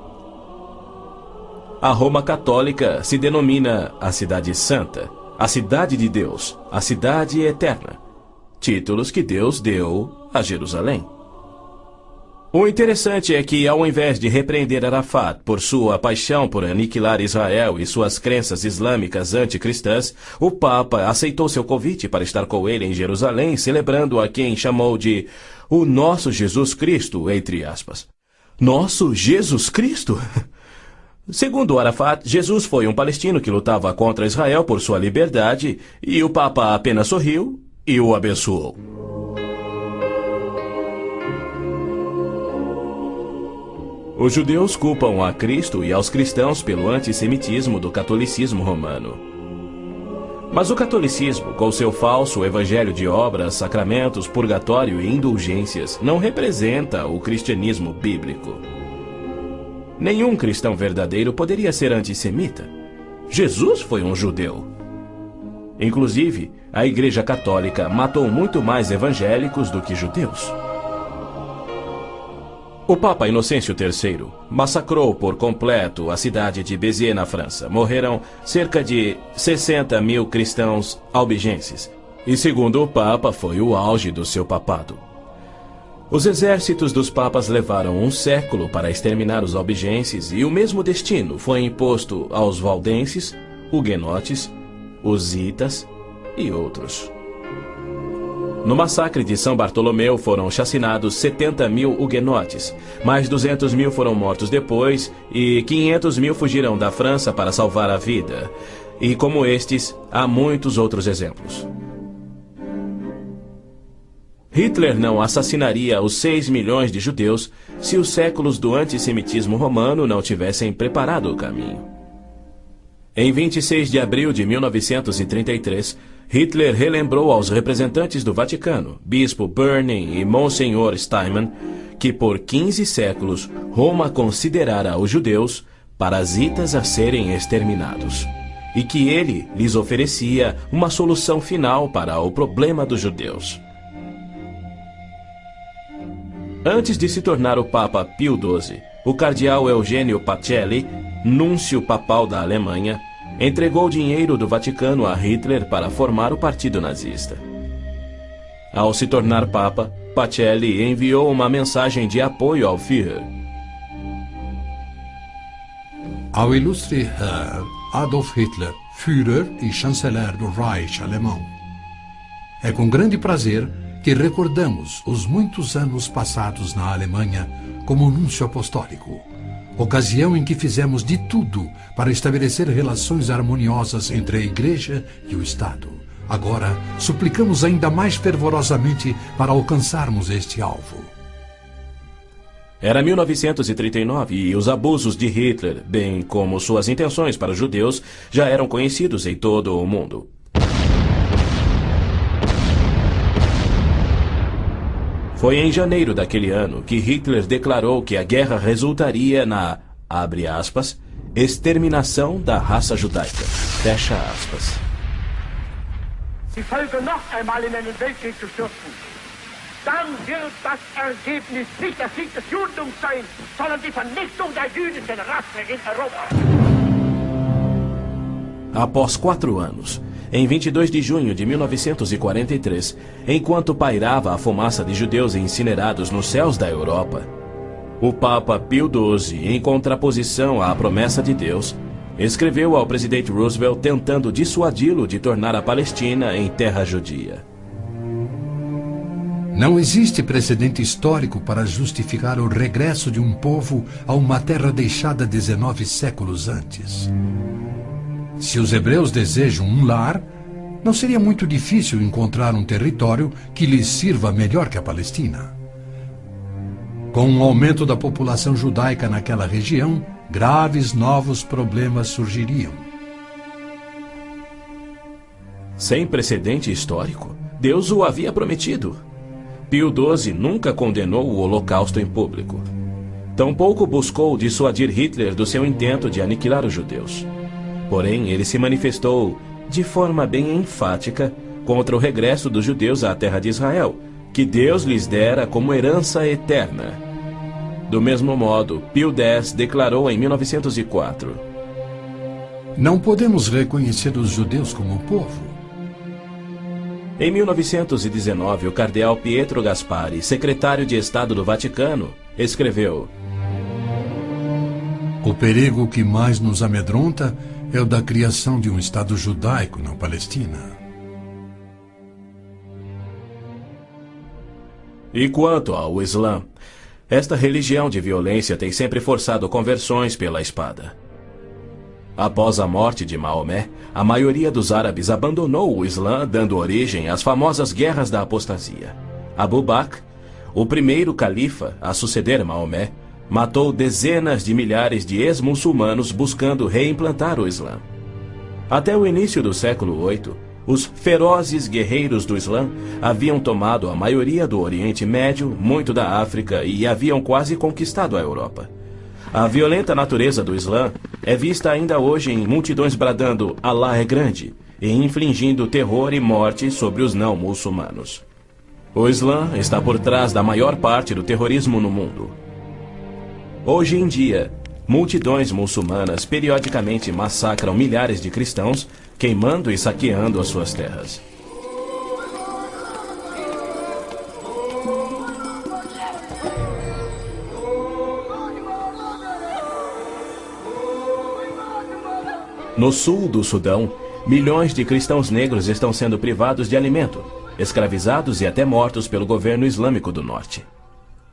A Roma Católica se denomina a Cidade Santa, a Cidade de Deus, a Cidade Eterna, títulos que Deus deu a Jerusalém. O interessante é que, ao invés de repreender Arafat por sua paixão por aniquilar Israel e suas crenças islâmicas anticristãs, o Papa aceitou seu convite para estar com ele em Jerusalém, celebrando a quem chamou de o nosso Jesus Cristo, entre aspas. Nosso Jesus Cristo? Segundo Arafat, Jesus foi um palestino que lutava contra Israel por sua liberdade, e o Papa apenas sorriu e o abençoou. Os judeus culpam a Cristo e aos cristãos pelo antissemitismo do catolicismo romano. Mas o catolicismo, com seu falso evangelho de obras, sacramentos, purgatório e indulgências, não representa o cristianismo bíblico. Nenhum cristão verdadeiro poderia ser antissemita. Jesus foi um judeu. Inclusive, a Igreja Católica matou muito mais evangélicos do que judeus. O Papa Inocêncio III massacrou por completo a cidade de Béziers, na França. Morreram cerca de 60 mil cristãos albigenses. E segundo o Papa, foi o auge do seu papado. Os exércitos dos papas levaram um século para exterminar os albigenses e o mesmo destino foi imposto aos valdenses, huguenotes, husitas e outros. No massacre de São Bartolomeu foram chacinados 70 mil huguenotes, mais 200 mil foram mortos depois e 500 mil fugiram da França para salvar a vida. E como estes, há muitos outros exemplos. Hitler não assassinaria os 6 milhões de judeus se os séculos do antissemitismo romano não tivessem preparado o caminho. Em 26 de abril de 1933, Hitler relembrou aos representantes do Vaticano, Bispo Börning e Monsenhor Steinmann, que por 15 séculos Roma considerara os judeus parasitas a serem exterminados, e que ele lhes oferecia uma solução final para o problema dos judeus. Antes de se tornar o Papa Pio XII, o cardeal Eugênio Pacelli, núncio papal da Alemanha, entregou dinheiro do Vaticano a Hitler para formar o Partido Nazista. Ao se tornar Papa, Pacelli enviou uma mensagem de apoio ao Führer.
Ao ilustre Herr Adolf Hitler, Führer e chanceler do Reich alemão. É com grande prazer que recordamos os muitos anos passados na Alemanha como núncio apostólico, ocasião em que fizemos de tudo para estabelecer relações harmoniosas entre a Igreja e o Estado. Agora, suplicamos ainda mais fervorosamente para alcançarmos este alvo.
Era 1939 e os abusos de Hitler, bem como suas intenções para os judeus, já eram conhecidos em todo o mundo. Foi em janeiro daquele ano que Hitler declarou que a guerra resultaria na, abre aspas, exterminação da raça judaica, fecha aspas.
Die Völker noch einmal in einen Weltkrieg zu stürzen, dann wird das Ergebnis nicht der Sieg des Judentums sein, sondern die Vernichtung der jüdischen Rasse in Europa.
Após 4 anos, em 22 de junho de 1943, enquanto pairava a fumaça de judeus incinerados nos céus da Europa, O Papa Pio XII, em contraposição à promessa de Deus, escreveu ao presidente Roosevelt tentando dissuadi-lo de tornar a Palestina em terra judia.
Não existe precedente histórico para justificar o regresso de um povo a uma terra deixada 19 séculos antes. Se os hebreus desejam um lar, não seria muito difícil encontrar um território que lhes sirva melhor que a Palestina. Com o aumento da população judaica naquela região, graves novos problemas surgiriam.
Sem precedente histórico, Deus o havia prometido. Pio XII nunca condenou o Holocausto em público. Tampouco buscou dissuadir Hitler do seu intento de aniquilar os judeus. Porém, ele se manifestou, de forma bem enfática, contra o regresso dos judeus à terra de Israel, que Deus lhes dera como herança eterna. Do mesmo modo, Pio X declarou em 1904:
Não podemos reconhecer os judeus como povo.
Em 1919, o cardeal Pietro Gasparri, secretário de Estado do Vaticano, escreveu:
O perigo que mais nos amedronta é o da criação de um Estado judaico na Palestina.
E quanto ao Islã, esta religião de violência tem sempre forçado conversões pela espada. Após a morte de Maomé, a maioria dos árabes abandonou o Islã, dando origem às famosas guerras da apostasia. Abu Bakr, o primeiro califa a suceder Maomé, matou dezenas de milhares de ex-muçulmanos buscando reimplantar o Islã. Até o início do século VIII, os ferozes guerreiros do Islã haviam tomado a maioria do Oriente Médio, muito da África e haviam quase conquistado a Europa. A violenta natureza do Islã é vista ainda hoje em multidões bradando "Allah é grande" e infligindo terror e morte sobre os não-muçulmanos. O Islã está por trás da maior parte do terrorismo no mundo. Hoje em dia, multidões muçulmanas periodicamente massacram milhares de cristãos, queimando e saqueando as suas terras. No sul do Sudão, milhões de cristãos negros estão sendo privados de alimento, escravizados e até mortos pelo governo islâmico do norte.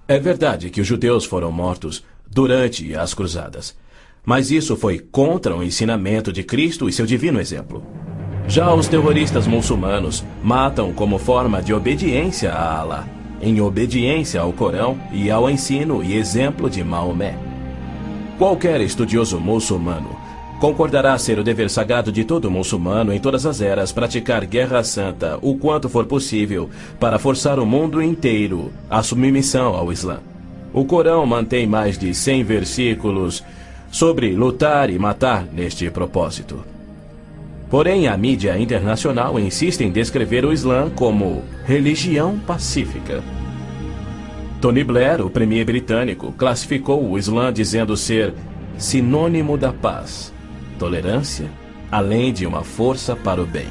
É verdade que os judeus foram mortos durante as cruzadas, mas isso foi contra o ensinamento de Cristo e seu divino exemplo. Já os terroristas muçulmanos matam como forma de obediência a Allah, em obediência ao Corão e ao ensino e exemplo de Maomé. Qualquer estudioso muçulmano concordará ser o dever sagrado de todo muçulmano em todas as eras praticar guerra santa o quanto for possível para forçar o mundo inteiro à submissão ao Islã. O Corão mantém mais de 100 versículos sobre lutar e matar neste propósito. Porém, a mídia internacional insiste em descrever o Islã como religião pacífica. Tony Blair, o premier britânico, classificou o Islã dizendo ser sinônimo da paz, tolerância, além de uma força para o bem.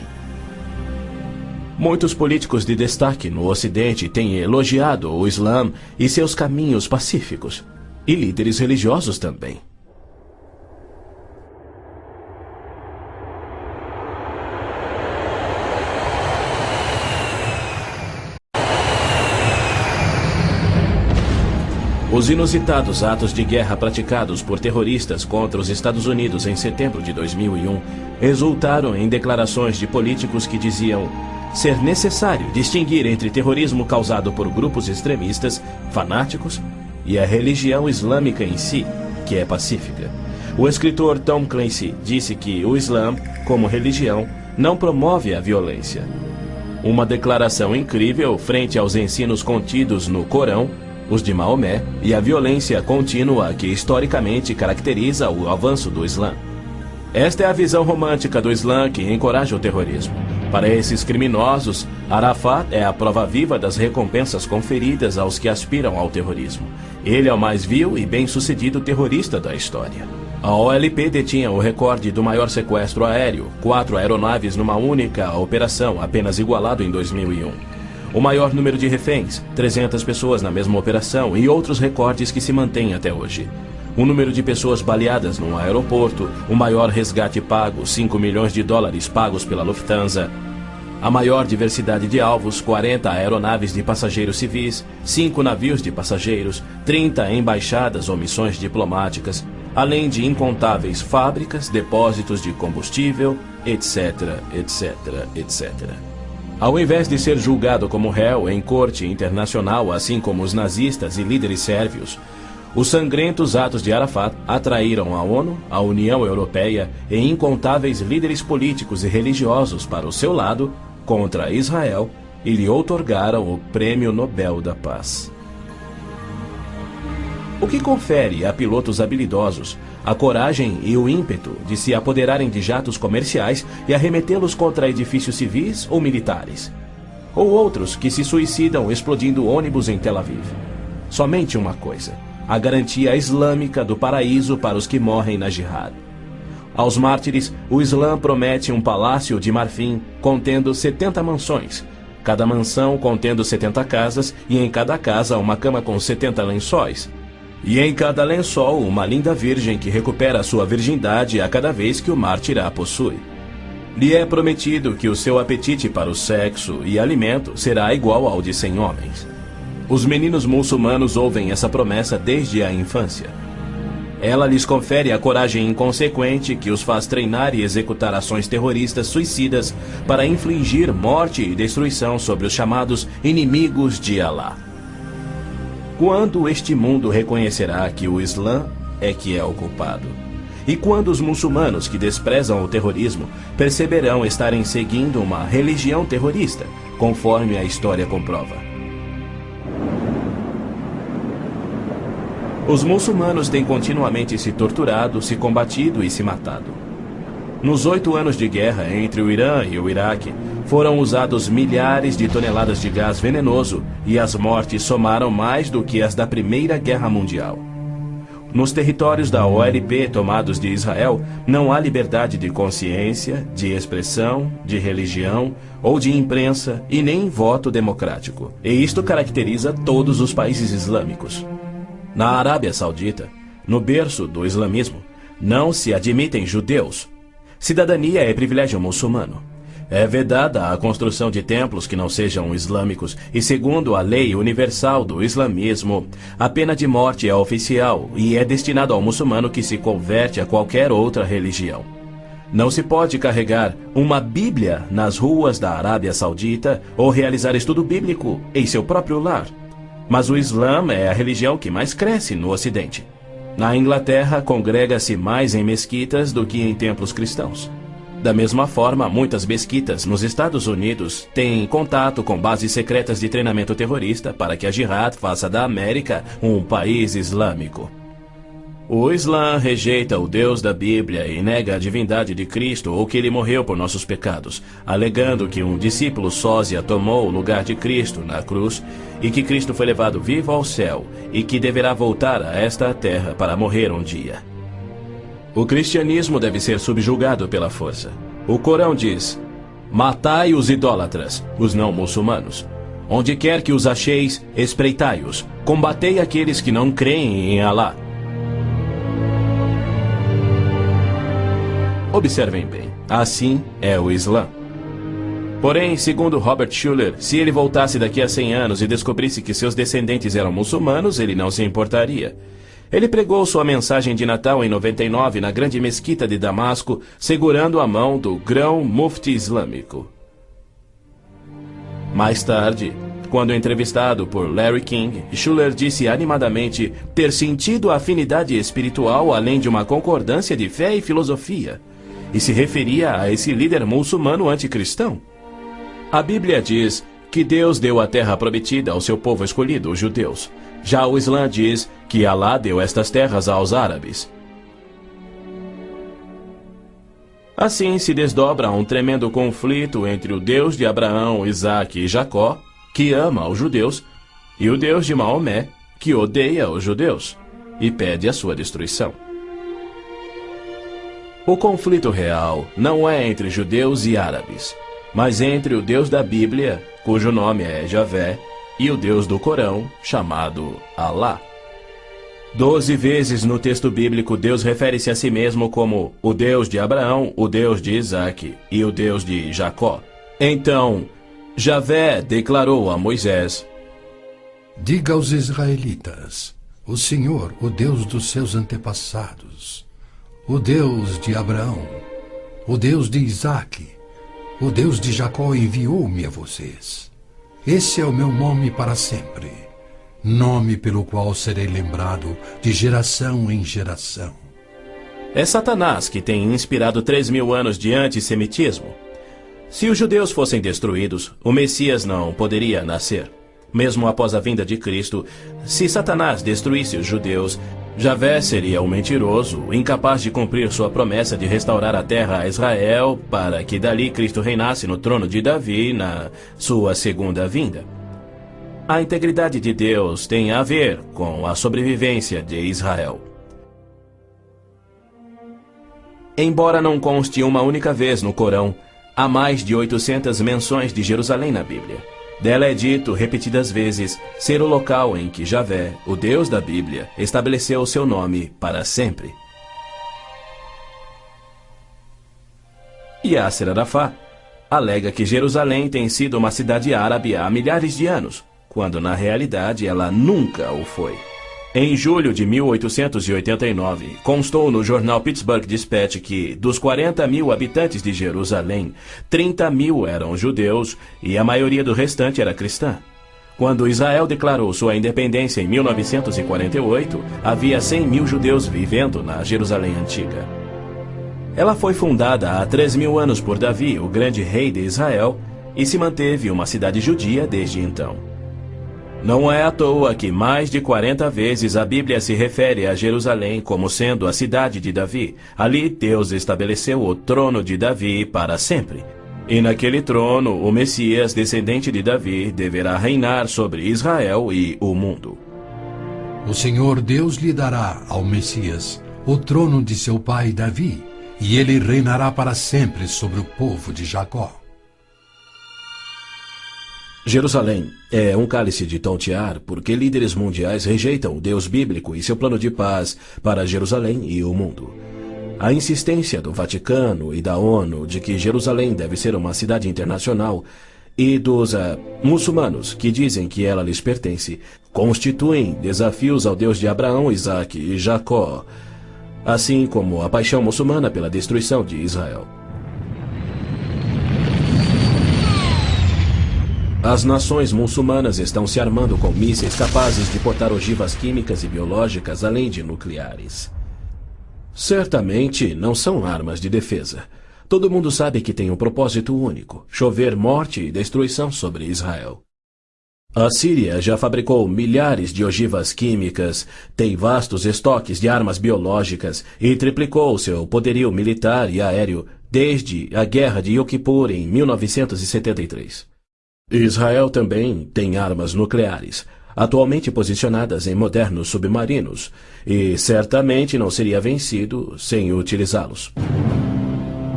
Muitos políticos de destaque no Ocidente têm elogiado o Islã e seus caminhos pacíficos, e líderes religiosos também. Os inusitados atos de guerra praticados por terroristas contra os Estados Unidos em setembro de 2001 resultaram em declarações de políticos que diziam ser necessário distinguir entre terrorismo causado por grupos extremistas, fanáticos, e a religião islâmica em si, que é pacífica. O escritor Tom Clancy disse que o Islã, como religião, não promove a violência. Uma declaração incrível frente aos ensinos contidos no Corão, os de Maomé, e a violência contínua que historicamente caracteriza o avanço do Islã. Esta é a visão romântica do Islã que encoraja o terrorismo. Para esses criminosos, Arafat é a prova viva das recompensas conferidas aos que aspiram ao terrorismo. Ele é o mais vil e bem-sucedido terrorista da história. A OLP detinha o recorde do maior sequestro aéreo, 4 aeronaves numa única operação, apenas igualado em 2001. o maior número de reféns, 300 pessoas na mesma operação e outros recordes que se mantêm até hoje. O número de pessoas baleadas num aeroporto, o maior resgate pago, $5 milhões pagos pela Lufthansa. A maior diversidade de alvos, 40 aeronaves de passageiros civis, 5 navios de passageiros, 30 embaixadas ou missões diplomáticas, além de incontáveis fábricas, depósitos de combustível, etc, etc, etc. Ao invés de ser julgado como réu em corte internacional, assim como os nazistas e líderes sérvios, os sangrentos atos de Arafat atraíram a ONU, a União Europeia e incontáveis líderes políticos e religiosos para o seu lado contra Israel e lhe outorgaram o Prêmio Nobel da Paz. O que confere a pilotos habilidosos a coragem e o ímpeto de se apoderarem de jatos comerciais e arremetê-los contra edifícios civis ou militares. Ou outros que se suicidam explodindo ônibus em Tel Aviv. Somente uma coisa: a garantia islâmica do paraíso para os que morrem na jihad. Aos mártires, o Islã promete um palácio de marfim contendo 70 mansões, cada mansão contendo 70 casas e em cada casa uma cama com 70 lençóis. E em cada lençol uma linda virgem que recupera sua virgindade a cada vez que o mártir a possui. Lhe é prometido que o seu apetite para o sexo e alimento será igual ao de 100 homens. Os meninos muçulmanos ouvem essa promessa desde a infância. Ela lhes confere a coragem inconsequente que os faz treinar e executar ações terroristas suicidas para infligir morte e destruição sobre os chamados inimigos de Alá. Quando este mundo reconhecerá que o Islã é que é o culpado? E quando os muçulmanos que desprezam o terrorismo perceberão estarem seguindo uma religião terrorista, conforme a história comprova? Os muçulmanos têm continuamente se torturado, se combatido e se matado. Nos 8 anos de guerra entre o Irã e o Iraque, foram usados milhares de toneladas de gás venenoso e as mortes somaram mais do que as da Primeira Guerra Mundial. Nos territórios da OLP tomados de Israel, não há liberdade de consciência, de expressão, de religião ou de imprensa e nem voto democrático. E isto caracteriza todos os países islâmicos. Na Arábia Saudita, no berço do islamismo, não se admitem judeus. Cidadania é privilégio muçulmano. É vedada a construção de templos que não sejam islâmicos e, segundo a lei universal do islamismo, a pena de morte é oficial e é destinada ao muçulmano que se converte a qualquer outra religião. Não se pode carregar uma Bíblia nas ruas da Arábia Saudita ou realizar estudo bíblico em seu próprio lar. Mas o Islã é a religião que mais cresce no Ocidente. Na Inglaterra, congrega-se mais em mesquitas do que em templos cristãos. Da mesma forma, muitas mesquitas nos Estados Unidos têm contato com bases secretas de treinamento terrorista para que a Jihad faça da América um país islâmico. O Islã rejeita o Deus da Bíblia e nega a divindade de Cristo ou que ele morreu por nossos pecados, alegando que um discípulo sósia tomou o lugar de Cristo na cruz e que Cristo foi levado vivo ao céu e que deverá voltar a esta terra para morrer um dia. O cristianismo deve ser subjugado pela força. O Corão diz: matai os idólatras, os não muçulmanos. Onde quer que os acheis, espreitai-os. Combatei aqueles que não creem em Alá. Observem bem, assim é o Islã. Porém, segundo Robert Schuller, se ele voltasse daqui a 100 anos e descobrisse que seus descendentes eram muçulmanos, ele não se importaria. Ele pregou sua mensagem de Natal em 99 na grande mesquita de Damasco, segurando a mão do grão mufti islâmico. Mais tarde, quando entrevistado por Larry King, Schuller disse animadamente ter sentido a afinidade espiritual além de uma concordância de fé e filosofia, e se referia a esse líder muçulmano anticristão. A Bíblia diz que Deus deu a terra prometida ao seu povo escolhido, os judeus. Já o Islã diz que Alá deu estas terras aos árabes. Assim se desdobra um tremendo conflito entre o Deus de Abraão, Isaque e Jacó, que ama os judeus, e o Deus de Maomé, que odeia os judeus e pede a sua destruição. O conflito real não é entre judeus e árabes. mas entre o Deus da Bíblia, cujo nome é Javé, e o Deus do Corão, chamado Alá. 12 vezes no texto bíblico Deus refere-se a si mesmo como o Deus de Abraão, o Deus de Isaque e o Deus de Jacó. Então, Javé declarou a Moisés:
Diga aos israelitas, o Senhor, o Deus dos seus antepassados, o Deus de Abraão, o Deus de Isaque, o Deus de Jacó enviou-me a vocês. Esse é o meu nome para sempre, nome pelo qual serei lembrado de geração em geração.
É Satanás que tem inspirado 3.000 anos de antissemitismo. Se os judeus fossem destruídos, o Messias não poderia nascer. Mesmo após a vinda de Cristo, se Satanás destruísse os judeus, Javé seria um mentiroso, incapaz de cumprir sua promessa de restaurar a terra a Israel, para que dali Cristo reinasse no trono de Davi na sua segunda vinda. A integridade de Deus tem a ver com a sobrevivência de Israel. Embora não conste uma única vez no Corão, há mais de 800 menções de Jerusalém na Bíblia. Dela é dito repetidas vezes ser o local em que Javé, o Deus da Bíblia, estabeleceu o seu nome para sempre. Yasser Arafat alega que Jerusalém tem sido uma cidade árabe há milhares de anos, quando na realidade ela nunca o foi. Em julho de 1889, constou no jornal Pittsburgh Dispatch que, dos 40.000 habitantes de Jerusalém, 30.000 eram judeus e a maioria do restante era cristã. Quando Israel declarou sua independência em 1948, havia 100.000 judeus vivendo na Jerusalém antiga. Ela foi fundada há 3.000 anos por Davi, o grande rei de Israel, e se manteve uma cidade judia desde então. Não é à toa que mais de 40 vezes a Bíblia se refere a Jerusalém como sendo a cidade de Davi. Ali Deus estabeleceu o trono de Davi para sempre. E naquele trono, o Messias, descendente de Davi, deverá reinar sobre Israel e o mundo.
O Senhor Deus lhe dará ao Messias o trono de seu pai Davi, e ele reinará para sempre sobre o povo de Jacó.
Jerusalém é um cálice de tontear porque líderes mundiais rejeitam o Deus bíblico e seu plano de paz para Jerusalém e o mundo. A insistência do Vaticano e da ONU de que Jerusalém deve ser uma cidade internacional e dos muçulmanos que dizem que ela lhes pertence constituem desafios ao Deus de Abraão, Isaque e Jacó, assim como a paixão muçulmana pela destruição de Israel. As nações muçulmanas estão se armando com mísseis capazes de portar ogivas químicas e biológicas, além de nucleares. Certamente não são armas de defesa. Todo mundo sabe que tem um propósito único: chover morte e destruição sobre Israel. A Síria já fabricou milhares de ogivas químicas, tem vastos estoques de armas biológicas e triplicou seu poderio militar e aéreo desde a Guerra de Yom Kippur em 1973. Israel também tem armas nucleares, atualmente posicionadas em modernos submarinos, e certamente não seria vencido sem utilizá-los.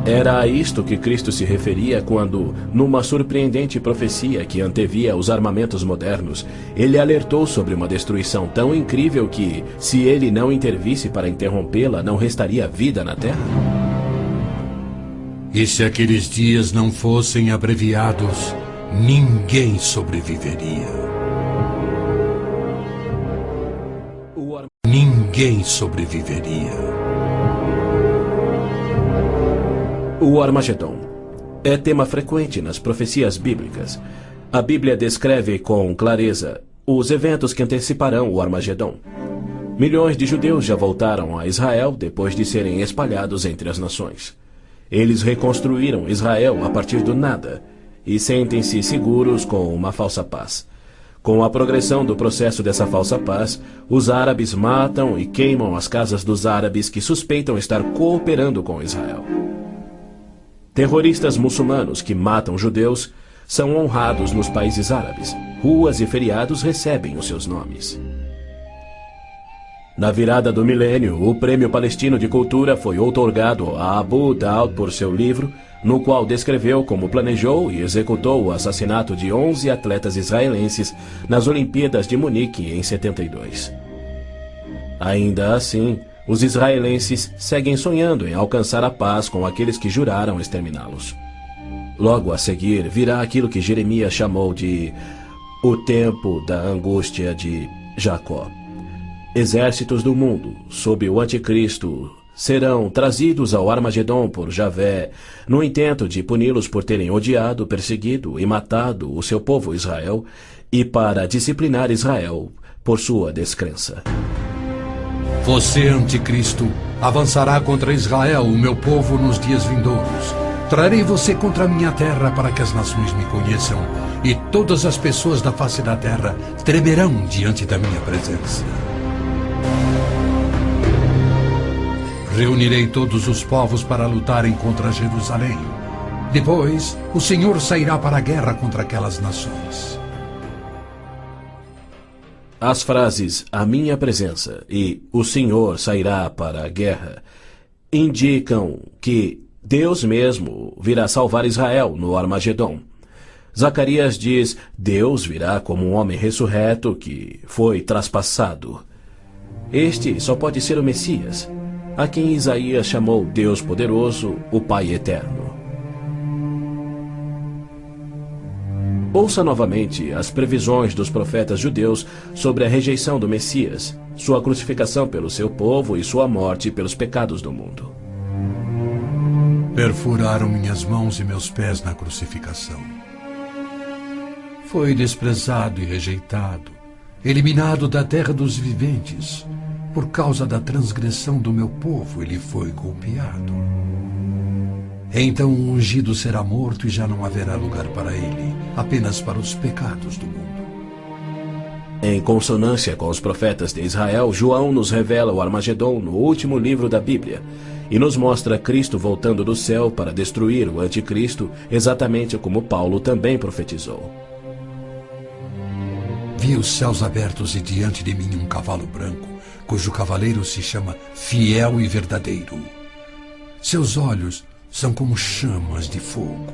Era a isto que Cristo se referia quando, numa surpreendente profecia que antevia os armamentos modernos, ele alertou sobre uma destruição tão incrível que, se ele não intervisse para interrompê-la, não restaria vida na Terra.
E se aqueles dias não fossem abreviados, ninguém sobreviveria. Ninguém sobreviveria.
O Armagedon é tema frequente nas profecias bíblicas. A Bíblia descreve com clareza os eventos que anteciparão o Armagedon. Milhões de judeus já voltaram a Israel depois de serem espalhados entre as nações. Eles reconstruíram Israel a partir do nada e sentem-se seguros com uma falsa paz. Com a progressão do processo dessa falsa paz, os árabes matam e queimam as casas dos árabes que suspeitam estar cooperando com Israel. Terroristas muçulmanos que matam judeus são honrados nos países árabes. Ruas e feriados recebem os seus nomes. Na virada do milênio, o Prêmio Palestino de Cultura foi outorgado a Abu Daud por seu livro no qual descreveu como planejou e executou o assassinato de 11 atletas israelenses nas Olimpíadas de Munique em 72. Ainda assim, os israelenses seguem sonhando em alcançar a paz com aqueles que juraram exterminá-los. Logo a seguir virá aquilo que Jeremias chamou de o tempo da angústia de Jacó. Exércitos do mundo, sob o anticristo, serão trazidos ao Armagedon por Javé, no intento de puni-los por terem odiado, perseguido e matado o seu povo Israel, e para disciplinar Israel por sua descrença.
Você, anticristo, avançará contra Israel, o meu povo, nos dias vindouros. Trarei você contra a minha terra para que as nações me conheçam, e todas as pessoas da face da terra tremerão diante da minha presença. Reunirei todos os povos para lutarem contra Jerusalém. Depois, o Senhor sairá para a guerra contra aquelas nações.
As frases "a minha presença" e "o Senhor sairá para a guerra" indicam que Deus mesmo virá salvar Israel no Armagedon. Zacarias diz: Deus virá como um homem ressurreto que foi traspassado. Este só pode ser o Messias, a quem Isaías chamou Deus poderoso, o Pai eterno. Ouça novamente as previsões dos profetas judeus sobre a rejeição do Messias, sua crucificação pelo seu povo e sua morte pelos pecados do mundo.
Perfuraram minhas mãos e meus pés na crucificação. Foi desprezado e rejeitado, eliminado da terra dos viventes. Por causa da transgressão do meu povo, ele foi golpeado. Então o ungido será morto e já não haverá lugar para ele, apenas para os pecados do mundo.
Em consonância com os profetas de Israel, João nos revela o Armagedon no último livro da Bíblia e nos mostra Cristo voltando do céu para destruir o anticristo, exatamente como Paulo também profetizou.
Vi os céus abertos e diante de mim um cavalo branco, cujo cavaleiro se chama Fiel e Verdadeiro. Seus olhos são como chamas de fogo,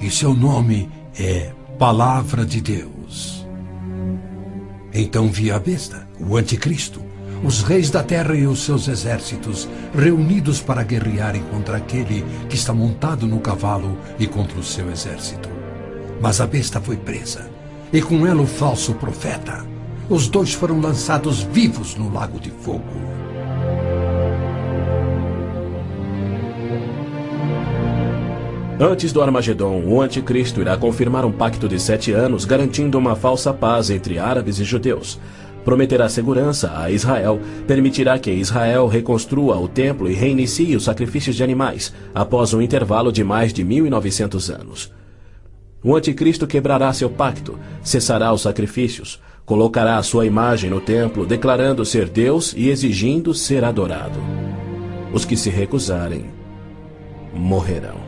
e seu nome é Palavra de Deus. Então vi a besta, o anticristo, os reis da terra e os seus exércitos, reunidos para guerrearem contra aquele que está montado no cavalo e contra o seu exército. Mas a besta foi presa, e com ela o falso profeta. Os dois foram lançados vivos no lago de fogo.
Antes do Armagedon, o anticristo irá confirmar um pacto de 7 anos, garantindo uma falsa paz entre árabes e judeus. Prometerá segurança a Israel, permitirá que Israel reconstrua o templo e reinicie os sacrifícios de animais, após um intervalo de mais de 1900 anos. O anticristo quebrará seu pacto, cessará os sacrifícios, colocará a sua imagem no templo, declarando ser Deus e exigindo ser adorado. Os que se recusarem morrerão.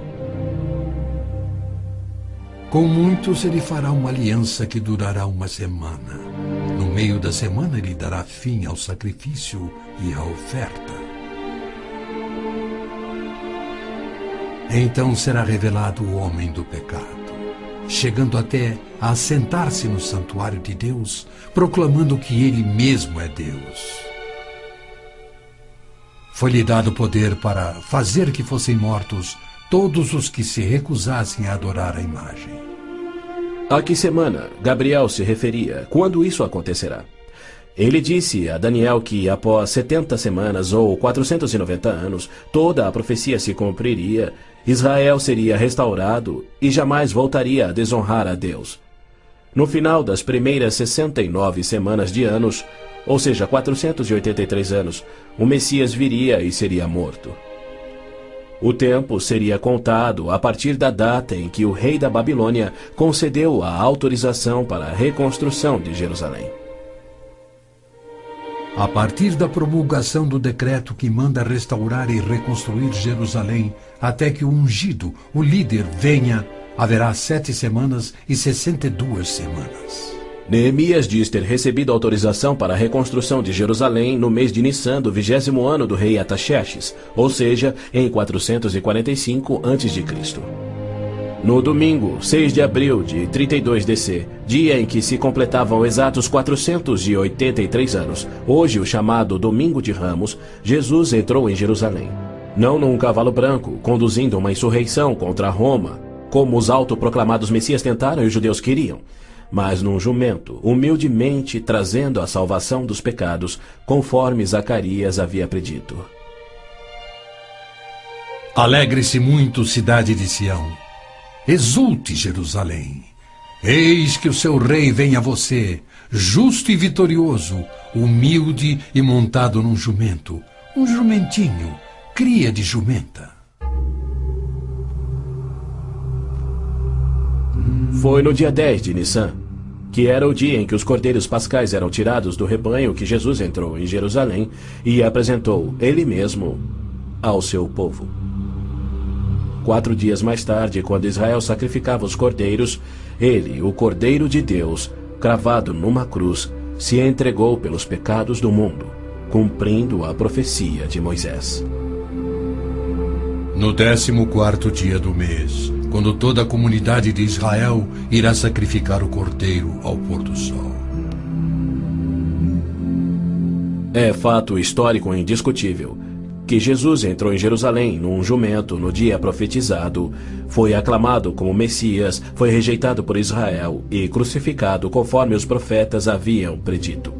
Com muitos ele fará uma aliança que durará uma semana. No meio da semana ele dará fim ao sacrifício e à oferta. Então será revelado o homem do pecado, chegando até a assentar-se no santuário de Deus, proclamando que ele mesmo é Deus. Foi-lhe dado poder para fazer que fossem mortos todos os que se recusassem a adorar a imagem.
A que semana Gabriel se referia? Quando isso acontecerá? Ele disse a Daniel que após 70 semanas ou 490 anos, toda a profecia se cumpriria, Israel seria restaurado e jamais voltaria a desonrar a Deus. No final das primeiras 69 semanas de anos, ou seja, 483 anos, o Messias viria e seria morto. O tempo seria contado a partir da data em que o rei da Babilônia concedeu a autorização para a reconstrução de Jerusalém.
A partir da promulgação do decreto que manda restaurar e reconstruir Jerusalém, até que o ungido, o líder, venha, haverá 7 semanas e 62 semanas.
Neemias diz ter recebido autorização para a reconstrução de Jerusalém no mês de Nissan do 20º ano do rei Artaxerxes, ou seja, em 445 a.C. No domingo, 6 de abril de 32 DC, dia em que se completavam exatos 483 anos, hoje o chamado Domingo de Ramos, Jesus entrou em Jerusalém. Não num cavalo branco, conduzindo uma insurreição contra Roma, como os autoproclamados messias tentaram e os judeus queriam, mas num jumento, humildemente trazendo a salvação dos pecados, conforme Zacarias havia predito.
Alegre-se muito, cidade de Sião. Exulte, Jerusalém. Eis que o seu rei vem a você, justo e vitorioso, humilde e montado num jumento, um jumentinho, cria de jumenta.
Foi no dia 10 de Nissan, que era o dia em que os cordeiros pascais eram tirados do rebanho, que Jesus entrou em Jerusalém e apresentou ele mesmo ao seu povo. 4 dias mais tarde, quando Israel sacrificava os cordeiros, ele, o Cordeiro de Deus, cravado numa cruz, se entregou pelos pecados do mundo, cumprindo a profecia de Moisés.
No 14º dia do mês, quando toda a comunidade de Israel irá sacrificar o cordeiro ao pôr do sol.
É fato histórico indiscutível que Jesus entrou em Jerusalém num jumento no dia profetizado, foi aclamado como Messias, foi rejeitado por Israel e crucificado conforme os profetas haviam predito.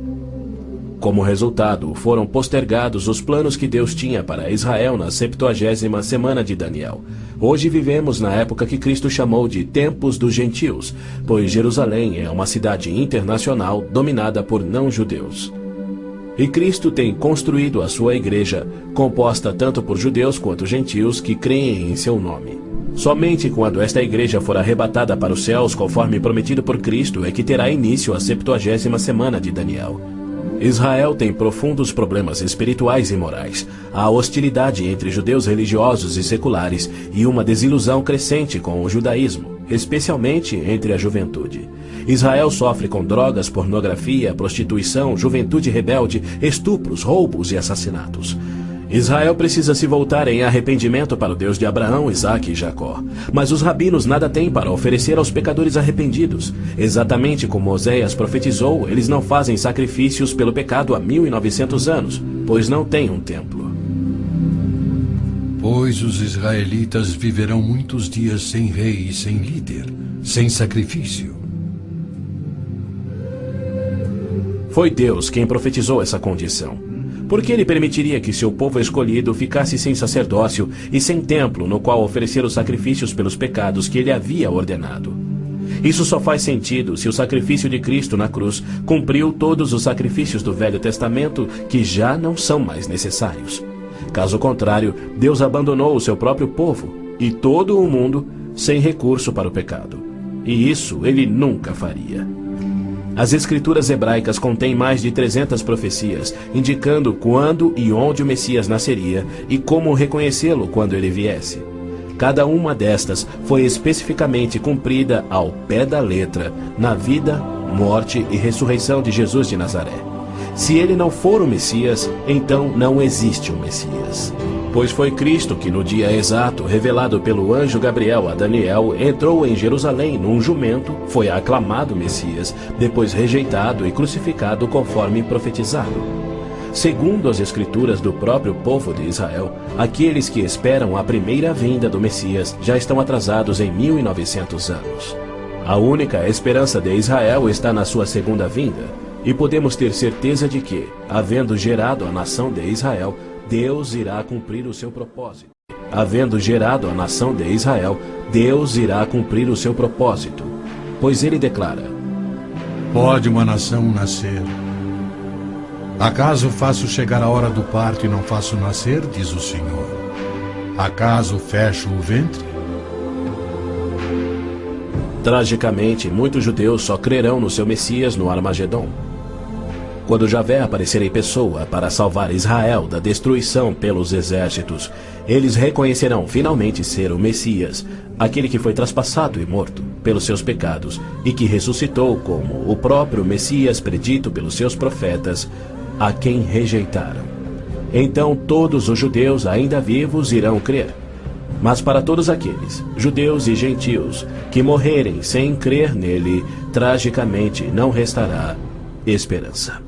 Como resultado, foram postergados os planos que Deus tinha para Israel na 70ª semana de Daniel. Hoje vivemos na época que Cristo chamou de Tempos dos Gentios, pois Jerusalém é uma cidade internacional dominada por não-judeus. E Cristo tem construído a sua igreja, composta tanto por judeus quanto gentios que creem em seu nome. Somente quando esta igreja for arrebatada para os céus, conforme prometido por Cristo, é que terá início a 70ª semana de Daniel. Israel tem profundos problemas espirituais e morais, há hostilidade entre judeus religiosos e seculares e uma desilusão crescente com o judaísmo, especialmente entre a juventude. Israel sofre com drogas, pornografia, prostituição, juventude rebelde, estupros, roubos e assassinatos. Israel precisa se voltar em arrependimento para o Deus de Abraão, Isaque e Jacó. Mas os rabinos nada têm para oferecer aos pecadores arrependidos. Exatamente como Oséias profetizou, eles não fazem sacrifícios pelo pecado há 1900 anos, pois não têm um templo.
Pois os israelitas viverão muitos dias sem rei e sem líder, sem sacrifício.
Foi Deus quem profetizou essa condição. Por que ele permitiria que seu povo escolhido ficasse sem sacerdócio e sem templo no qual oferecer os sacrifícios pelos pecados que ele havia ordenado? Isso só faz sentido se o sacrifício de Cristo na cruz cumpriu todos os sacrifícios do Velho Testamento que já não são mais necessários. Caso contrário, Deus abandonou o seu próprio povo e todo o mundo sem recurso para o pecado. E isso ele nunca faria. As escrituras hebraicas contêm mais de 300 profecias, indicando quando e onde o Messias nasceria e como reconhecê-lo quando ele viesse. Cada uma destas foi especificamente cumprida ao pé da letra na vida, morte e ressurreição de Jesus de Nazaré. Se ele não for o Messias, então não existe um Messias. Pois foi Cristo que no dia exato, revelado pelo anjo Gabriel a Daniel, entrou em Jerusalém num jumento, foi aclamado Messias, depois rejeitado e crucificado conforme profetizado. Segundo as escrituras do próprio povo de Israel, aqueles que esperam a primeira vinda do Messias já estão atrasados em 1900 anos. A única esperança de Israel está na sua segunda vinda, e podemos ter certeza de que, havendo gerado a nação de Israel, Deus irá cumprir o seu propósito. Havendo gerado a nação de Israel, Deus irá cumprir o seu propósito. Pois ele declara:
Pode uma nação nascer? Acaso faço chegar a hora do parto e não faço nascer, diz o Senhor? Acaso fecho o ventre?
Tragicamente, muitos judeus só crerão no seu Messias no Armagedon. Quando Javé aparecer em pessoa para salvar Israel da destruição pelos exércitos, eles reconhecerão finalmente ser o Messias, aquele que foi traspassado e morto pelos seus pecados e que ressuscitou como o próprio Messias predito pelos seus profetas, a quem rejeitaram. Então todos os judeus ainda vivos irão crer. Mas para todos aqueles, judeus e gentios, que morrerem sem crer nele, tragicamente não restará esperança.